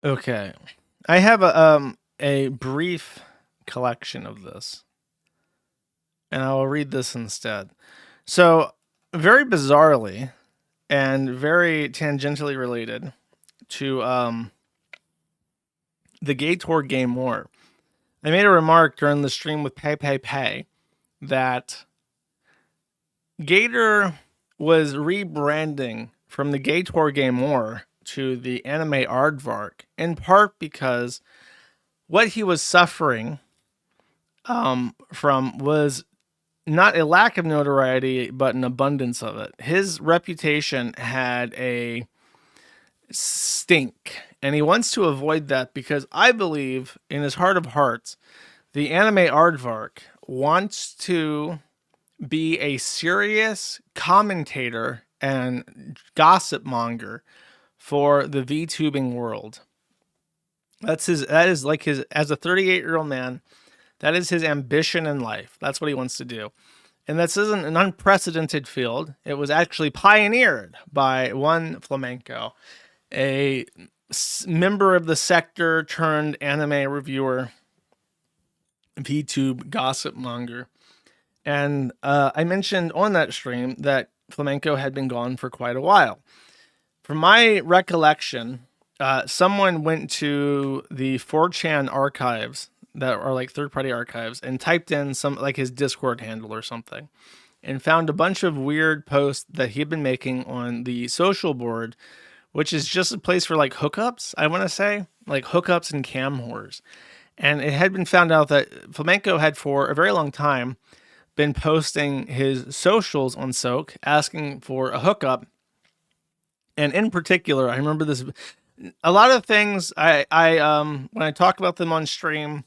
Okay. I have a brief collection of this, and I will read this instead. So, very bizarrely and very tangentially related to the Gator Game War. I made a remark during the stream with Pay that Gator was rebranding from the Gator Game War to the anime Aardvark, in part because what he was suffering from was not a lack of notoriety, but an abundance of it. His reputation had a stink, and he wants to avoid that because I believe, in his heart of hearts, the anime Aardvark wants to be a serious commentator and gossip monger for the VTubing world. That is like his, as a 38-year-old man, that is his ambition in life. That's what he wants to do. And this isn't an unprecedented field. It was actually pioneered by one Flamenco, a member of the sector turned anime reviewer, VTube gossip monger. And I mentioned on that stream that Flamenco had been gone for quite a while. From my recollection, someone went to the 4chan archives that are like third-party archives and typed in some like his Discord handle or something, and found a bunch of weird posts that he had been making on the social board, which is just a place for like hookups. I want to say like hookups and cam whores. And it had been found out that Flamenco had for a very long time been posting his socials on Soak asking for a hookup. And in particular, I remember this, a lot of things I when I talk about them on stream,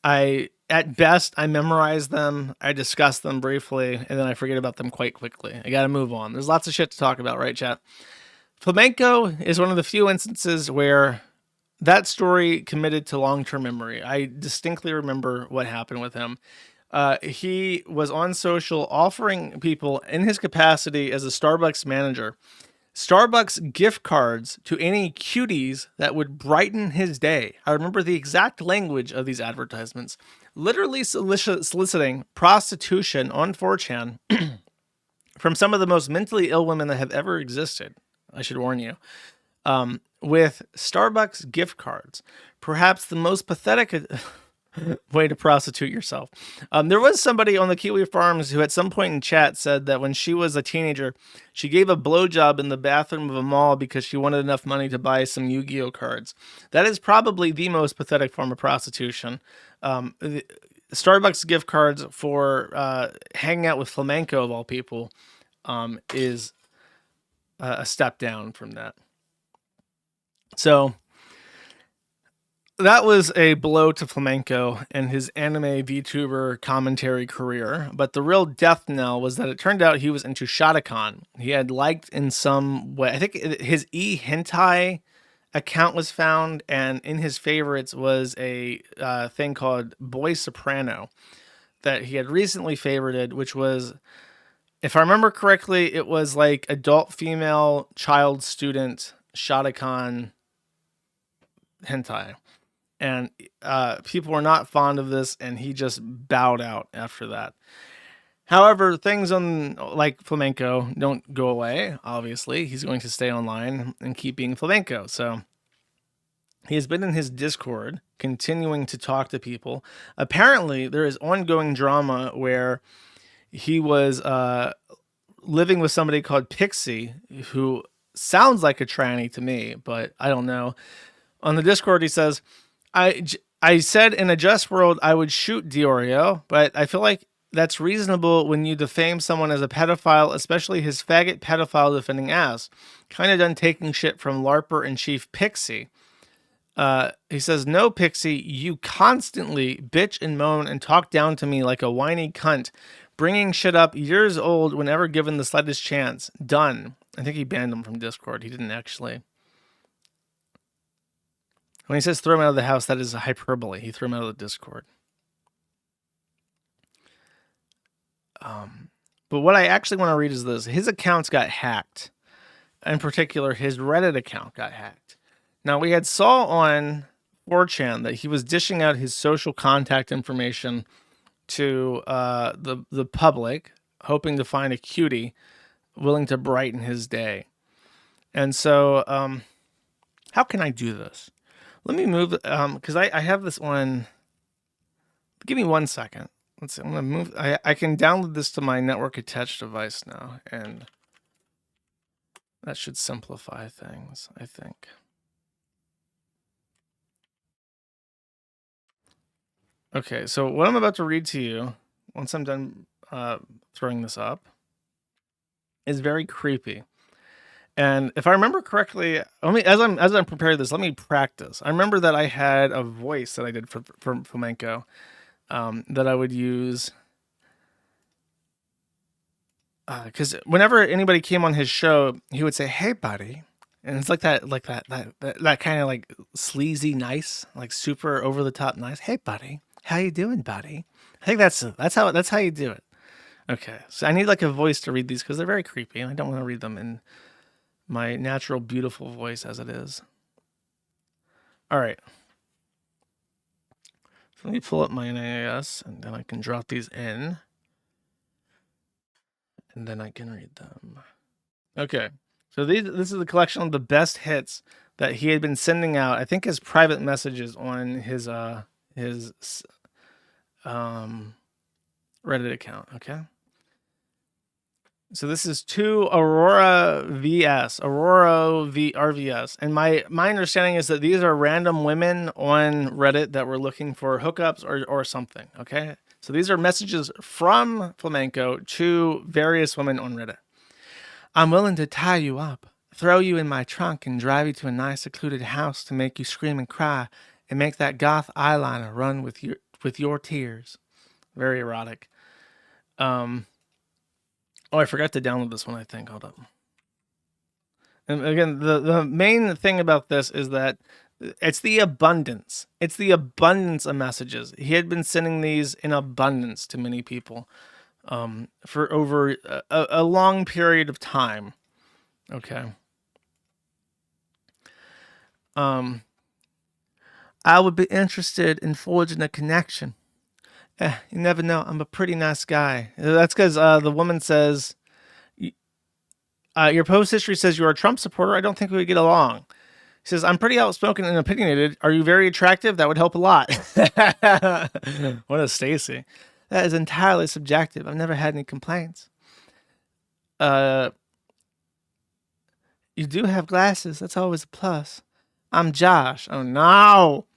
at best I memorize them, I discuss them briefly, and then I forget about them quite quickly. I got to move on. There's lots of shit to talk about, right, chat? Flamenco is one of the few instances where that story committed to long-term memory. I distinctly remember what happened with him. He was on social offering people, in his capacity as a Starbucks manager, Starbucks gift cards to any cuties that would brighten his day. I remember the exact language of these advertisements, literally soliciting prostitution on 4chan from some of the most mentally ill women that have ever existed. I should warn you. With Starbucks gift cards, perhaps the most pathetic way to prostitute yourself. There was somebody on the Kiwi Farms who at some point in chat said that when she was a teenager, she gave a blowjob in the bathroom of a mall because she wanted enough money to buy some Yu-Gi-Oh cards. That is probably the most pathetic form of prostitution. Starbucks gift cards for hanging out with Flamenco of all people is a step down from that. So that was a blow to Flamenco and his anime VTuber commentary career. But the real death knell was that it turned out he was into Shotokan. He had liked in some way, I think his hentai account was found, and in his favorites was a thing called Boy Soprano that he had recently favorited, which was, if I remember correctly, it was like adult female child student Shotokan hentai. And people were not fond of this, and he just bowed out after that. However, things on like Flamenco don't go away. Obviously, he's going to stay online and keep being Flamenco. So he has been in his Discord, continuing to talk to people. Apparently, there is ongoing drama where he was living with somebody called Pixie, who sounds like a tranny to me, but I don't know. On the Discord, he says, I said in a just world I would shoot Diorio, but I feel like that's reasonable when you defame someone as a pedophile, especially his faggot pedophile defending ass. Kind of done taking shit from LARPer and Chief Pixie. He says, no, Pixie, you constantly bitch and moan and talk down to me like a whiny cunt, bringing shit up years old whenever given the slightest chance. Done. I think he banned him from Discord. He didn't actually. When he says throw him out of the house, that is a hyperbole. He threw him out of the Discord. But what I actually want to read is this. His accounts got hacked. In particular, his Reddit account got hacked. Now, we had saw on 4chan that he was dishing out his social contact information to the public, hoping to find a cutie willing to brighten his day. And so, how can I do this? Let me move, because I have this one. Give me 1 second. Let's see. I'm gonna move. I can download this to my network attached device now, and that should simplify things, I think. Okay, so what I'm about to read to you, once I'm done throwing this up, is very creepy. And if I remember correctly, let me, as I'm preparing this, let me practice. I remember that I had a voice that I did for Flamenco that I would use because whenever anybody came on his show, he would say, "Hey, buddy," and it's like that kind of like sleazy, nice, like super over the top, nice. Hey, buddy, how you doing, buddy? I think that's how you do it. Okay, so I need like a voice to read these because they're very creepy, and I don't want to read them in my natural, beautiful voice as it is. All right. So let me pull up my NAS, and then I can drop these in, and then I can read them. Okay. So this is a collection of the best hits that he had been sending out. I think as private messages on his Reddit account. Okay. So this is to Aurora RVS, and my understanding is that these are random women on Reddit that were looking for hookups or something. Okay, so these are messages from Flamenco to various women on Reddit. I'm willing to tie you up, throw you in my trunk, and drive you to a nice secluded house to make you scream and cry, and make that goth eyeliner run with your tears. Very erotic. Oh, I forgot to download this one, I think. Hold up. And again, the main thing about this is that it's the abundance. It's the abundance of messages. He had been sending these in abundance to many people for over a long period of time. Okay. I would be interested in forging a connection. You never know. I'm a pretty nice guy. That's because the woman says, your post history says you're a Trump supporter. I don't think we would get along. He says, I'm pretty outspoken and opinionated. Are you very attractive? That would help a lot. What a Stacy. That is entirely subjective. I've never had any complaints. You do have glasses. That's always a plus. I'm Josh. Oh, no.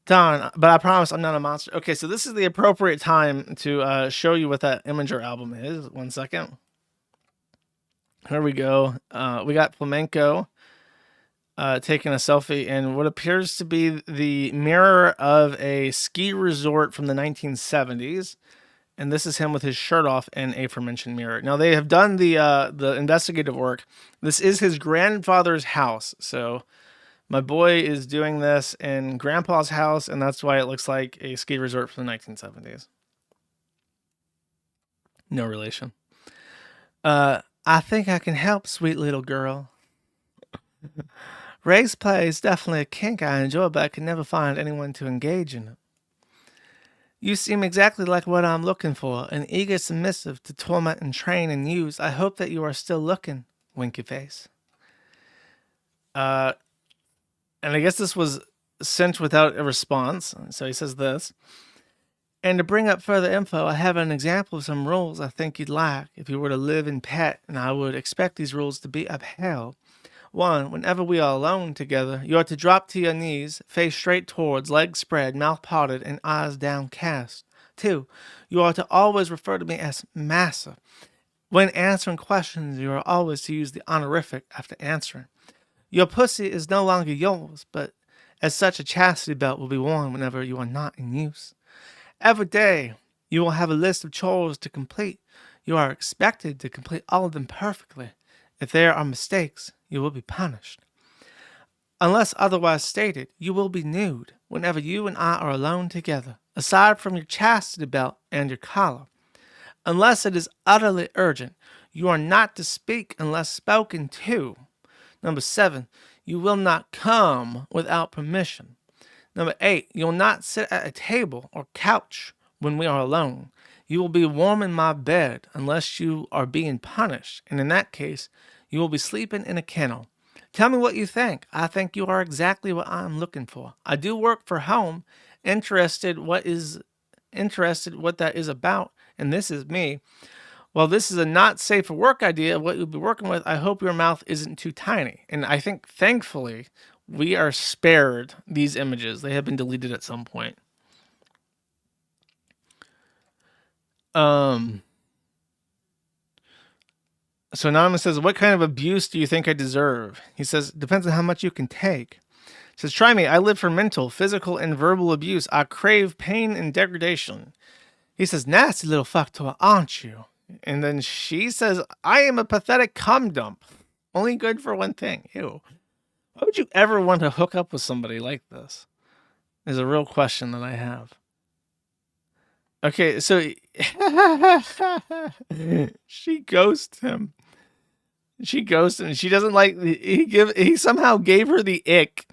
Darn, but I promise I'm not a monster. Okay, so this is the appropriate time to show you what that Imager album is. 1 second. Here we go. We got Flamenco taking a selfie in what appears to be the mirror of a ski resort from the 1970s. And this is him with his shirt off in a aforementioned mirror. Now, they have done the investigative work. This is his grandfather's house. So my boy is doing this in Grandpa's house, and that's why it looks like a ski resort from the 1970s. No relation. I think I can help, sweet little girl. Race play is definitely a kink I enjoy, but I can never find anyone to engage in it. You seem exactly like what I'm looking for, an eager submissive to torment and train and use. I hope that you are still looking, winky face. And I guess this was sent without a response. So he says this. And to bring up further info, I have an example of some rules I think you'd like if you were to live in pet, and I would expect these rules to be upheld. 1. Whenever we are alone together, you are to drop to your knees, face straight towards, legs spread, mouth parted, and eyes downcast. 2. You are to always refer to me as Massa. When answering questions, you are always to use the honorific after answering. Your pussy is no longer yours, but as such a chastity belt will be worn whenever you are not in use. Every day, you will have a list of chores to complete. You are expected to complete all of them perfectly. If there are mistakes, you will be punished. Unless otherwise stated, you will be nude whenever you and I are alone together, aside from your chastity belt and your collar. Unless it is utterly urgent, you are not to speak unless spoken to. Number 7, You will not come without permission. Number 8, you'll not sit at a table or couch when we are alone. You will be warm in my bed unless you are being punished, and in that case, you will be sleeping in a kennel. Tell me what you think. I think you are exactly what I'm looking for. I do work for home, interested what that is about, and this is me. Well, this is a not safe for work idea of what you'll be working with. I hope your mouth isn't too tiny. And I think, thankfully, we are spared these images. They have been deleted at some point. So Anonymous says, what kind of abuse do you think I deserve? He says, depends on how much you can take. He says, try me. I live for mental, physical, and verbal abuse. I crave pain and degradation. He says, nasty little fucktoy, aren't you? And then she says, I am a pathetic cum dump. Only good for one thing. Ew. Why would you ever want to hook up with somebody like this? Is a real question that I have. Okay, so she ghosts him. She ghosts him. She doesn't like. He somehow gave her the ick,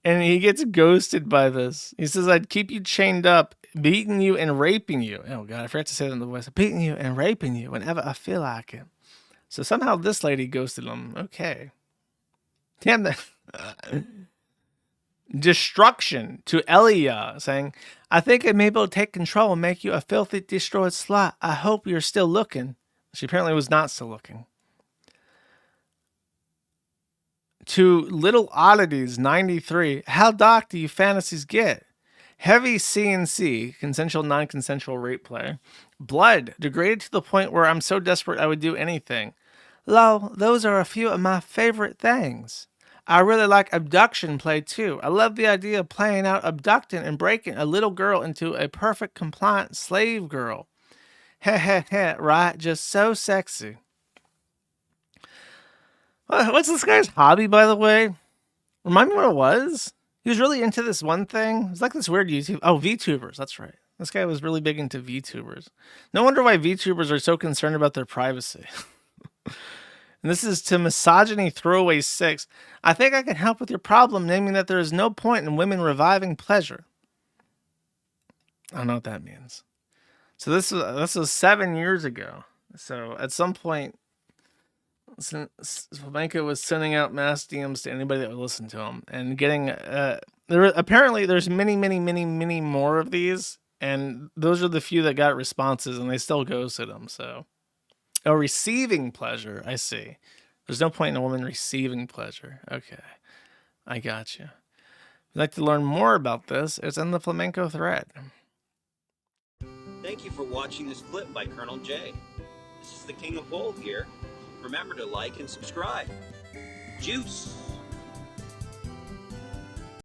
and he gets ghosted by this. He says, "I'd keep you chained up, beating you and raping you." Oh God, I forgot to say that in the voice. Beating you and raping you whenever I feel like it. So somehow this lady ghosted him. Okay. Damn that. Destruction to Elia, saying, I think I may be able to take control and make you a filthy, destroyed slut. I hope you're still looking. She apparently was not still looking. To Little Oddities 93, how dark do you fantasies get? Heavy CNC, consensual, non-consensual rape play. Blood, degraded to the point where I'm so desperate I would do anything. Lol, those are a few of my favorite things. I really like abduction play too. I love the idea of playing out abducting and breaking a little girl into a perfect compliant slave girl. Heh heh heh, right? Just so sexy. What's this guy's hobby, by the way? Remind me what it was? He was really into this one thing. It's like this weird YouTube. Oh, VTubers. That's right. This guy was really big into VTubers. No wonder why VTubers are so concerned about their privacy. And this is to Misogyny Throwaway 6. I think I can help with your problem, naming that there is no point in women reviving pleasure. I don't know what that means. So this was 7 years ago. So at some point, Flamco was sending out mass DMs to anybody that would listen to him, and getting apparently there's many more of these, and those are the few that got responses, and they still ghosted him. So. Oh, receiving pleasure. I see. There's no point in a woman receiving pleasure. Okay. I got you. If you'd like to learn more about this, it's in the Flamenco thread. Thank you for watching this clip by Colonel J. This is the King of Bull here. Remember to like and subscribe. Juice!